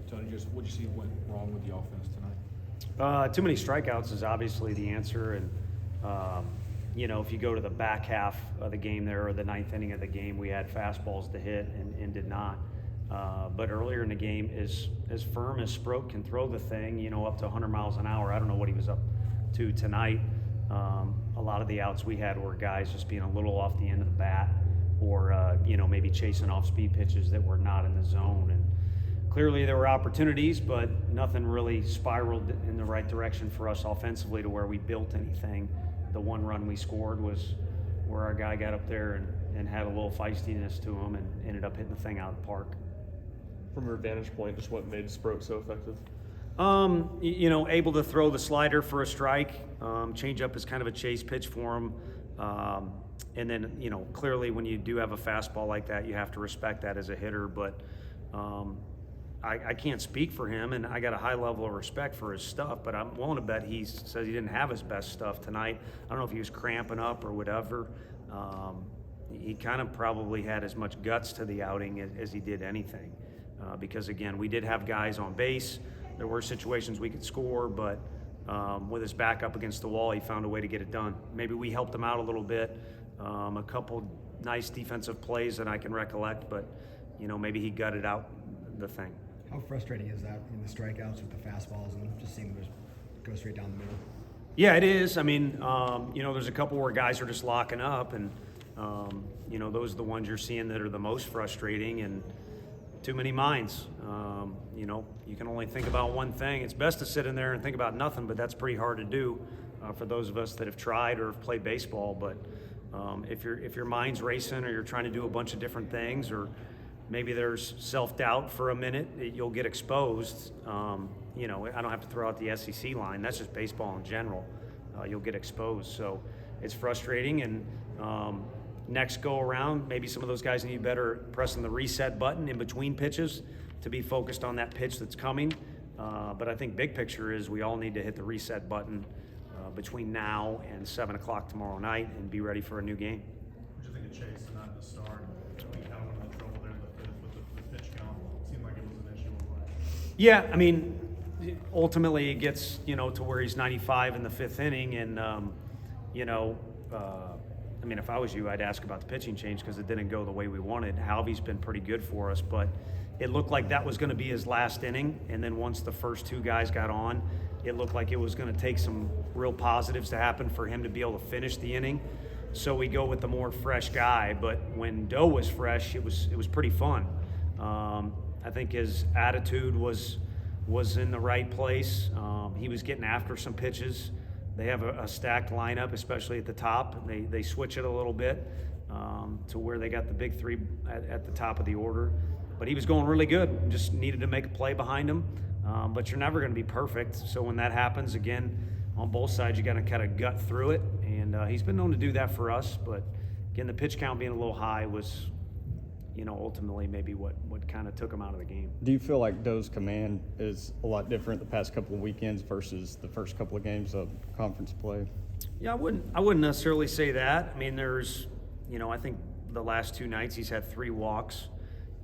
Tony, just what did you see went wrong with the offense tonight? Too many strikeouts is obviously the answer, and if you go to the back half of the game there, or the ninth inning of the game, we had fastballs to hit and did not. But earlier in the game, as firm as Sproat can throw the thing, up to 100 miles an hour. I don't know what he was up to tonight. A lot of the outs we had were guys just being a little off the end of the bat, or maybe chasing off speed pitches that were not in the zone. And clearly there were opportunities, but nothing really spiraled in the right direction for us offensively to where we built anything. The one run we scored was where our guy got up there and had a little feistiness to him and ended up hitting the thing out of the park. From your vantage point, just what made Sproat so effective? Able to throw the slider for a strike. Change up is kind of a chase pitch for him. And then, clearly when you do have a fastball like that, you have to respect that as a hitter. But I can't speak for him, and I got a high level of respect for his stuff, but I'm willing to bet he says he didn't have his best stuff tonight. I don't know if he was cramping up or whatever. He kind of probably had as much guts to the outing as he did anything. Because, again, we did have guys on base. There were situations we could score, but with his back up against the wall, he found a way to get it done. Maybe we helped him out a little bit. A couple nice defensive plays that I can recollect, but, maybe he gutted out the thing. How frustrating is that in the strikeouts with the fastballs and just seeing them go straight down the middle? Yeah, it is. I mean, there's a couple where guys are just locking up, and, those are the ones you're seeing that are the most frustrating, and too many minds. You can only think about one thing. It's best to sit in there and think about nothing, but that's pretty hard to do for those of us that have tried or have played baseball. But if your mind's racing, or you're trying to do a bunch of different things, or maybe there's self-doubt for a minute, you'll get exposed. I don't have to throw out the SEC line. That's just baseball in general. You'll get exposed. So it's frustrating, and next go around, maybe some of those guys need better pressing the reset button in between pitches to be focused on that pitch that's coming. But I think big picture is we all need to hit the reset button between now and 7 o'clock tomorrow night and be ready for a new game. What do you think of Chase tonight at the start? We kind of went into trouble there in the fifth with the pitch count. It seemed like it was an issue. Yeah, I mean, ultimately it gets, to where he's 95 in the fifth inning, and, if I was you, I'd ask about the pitching change because it didn't go the way we wanted. Halvey's been pretty good for us, but it looked like that was going to be his last inning, and then once the first two guys got on, it looked like it was going to take some real positives to happen for him to be able to finish the inning. So we go with the more fresh guy, but when Doe was fresh, it was pretty fun. I think his attitude was in the right place. He was getting after some pitches. They have a stacked lineup, especially at the top. They switch it a little bit to where they got the big three at the top of the order. But he was going really good. Just needed to make a play behind him. But you're never going to be perfect. So when that happens, again, on both sides, you got to kind of gut through it. And he's been known to do that for us. But again, the pitch count being a little high was, ultimately maybe what kind of took him out of the game. Do you feel like Doe's command is a lot different the past couple of weekends versus the first couple of games of conference play? Yeah, I wouldn't necessarily say that. I mean, there's, I think the last two nights he's had 3 walks,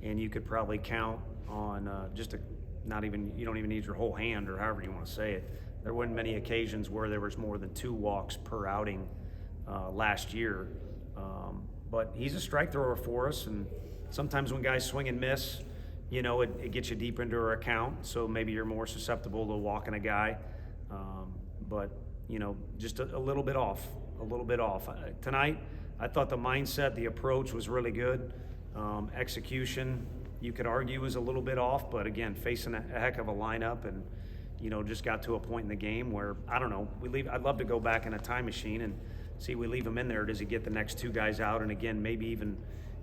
and you could probably count on you don't even need your whole hand, or however you want to say it. There weren't many occasions where there was more than 2 walks per outing last year. But he's a strike thrower for us, and sometimes when guys swing and miss, it gets you deep into our account, so maybe you're more susceptible to walking a guy. But, just a little bit off. Tonight, I thought the mindset, the approach was really good. Execution, you could argue, was a little bit off, but again, facing a heck of a lineup, and, just got to a point in the game where, I don't know, I'd love to go back in a time machine and see we leave him in there. Does he get the next 2 guys out? And again, maybe even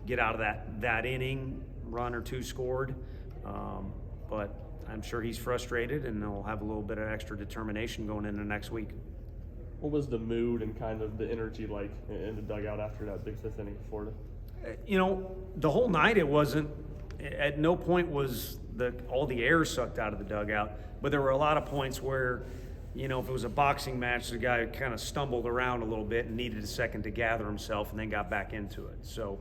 get out of that inning, run or 2 scored. But I'm sure he's frustrated, and he'll have a little bit of extra determination going into next week. What was the mood and kind of the energy like in the dugout after that big 5th inning for Florida? The whole night it wasn't, at no point was all the air sucked out of the dugout, but there were a lot of points where, if it was a boxing match, the guy kind of stumbled around a little bit and needed a second to gather himself and then got back into it. So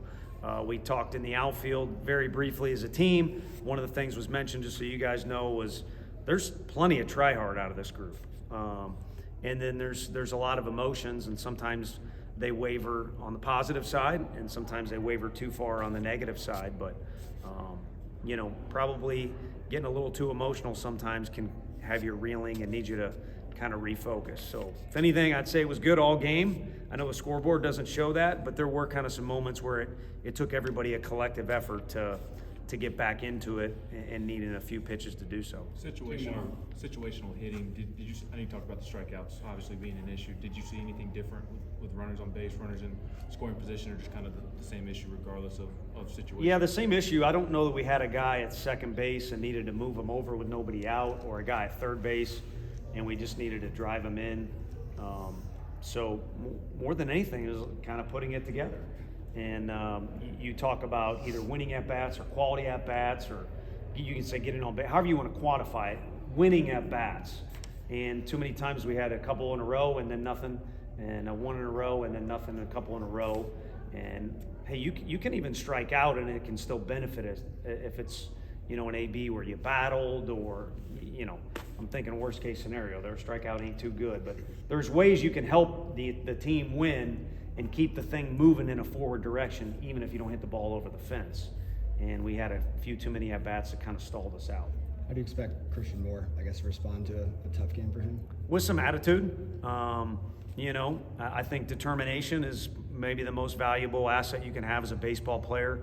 We talked in the outfield very briefly as a team. One of the things was mentioned, just so you guys know, was there's plenty of try hard out of this group. And then there's a lot of emotions, and sometimes they waver on the positive side, and sometimes they waver too far on the negative side. But, probably getting a little too emotional sometimes can have you reeling and need you to kind of refocus. So if anything, I'd say it was good all game. I know the scoreboard doesn't show that, but there were kind of some moments where it took everybody a collective effort to get back into it and needing a few pitches to do so. Situational hitting. Did you? I know you talked about the strikeouts obviously being an issue. Did you see anything different with runners on base, runners in scoring position, or just kind of the same issue regardless of situation? Yeah, the same issue. I don't know that we had a guy at second base and needed to move him over with nobody out, or a guy at third base and we just needed to drive him in. So more than anything, it was kind of putting it together. And you talk about either winning at bats or quality at bats, or you can say getting on base, however you want to quantify it, winning at bats. And too many times we had a couple in a row and then nothing, and a one in a row and then nothing, and a couple in a row. And hey, you can even strike out and it can still benefit us if it's an AB where you battled, or I'm thinking worst case scenario, their strikeout ain't too good, but there's ways you can help the team win and keep the thing moving in a forward direction, even if you don't hit the ball over the fence. And we had a few too many at-bats that kind of stalled us out. How do you expect Christian Moore, to respond to a tough game for him? With some attitude. I think determination is maybe the most valuable asset you can have as a baseball player,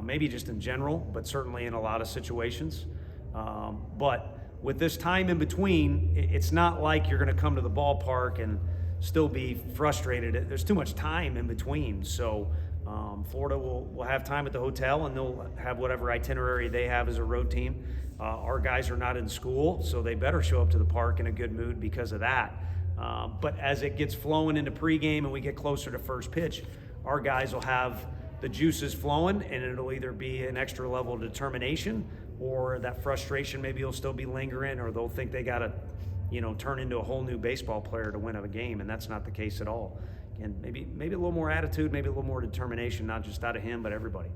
maybe just in general, but certainly in a lot of situations. But with this time in between, it's not like you're going to come to the ballpark and still be frustrated. There's too much time in between. So Florida will have time at the hotel, and they'll have whatever itinerary they have as a road team. Our guys are not in school, so they better show up to the park in a good mood because of that. But as it gets flowing into pregame and we get closer to first pitch, our guys will have the juices flowing, and it'll either be an extra level of determination, or that frustration maybe will still be lingering, or they'll think they got to turn into a whole new baseball player to win a game, and that's not the case at all. And maybe a little more attitude, maybe a little more determination, not just out of him, but everybody.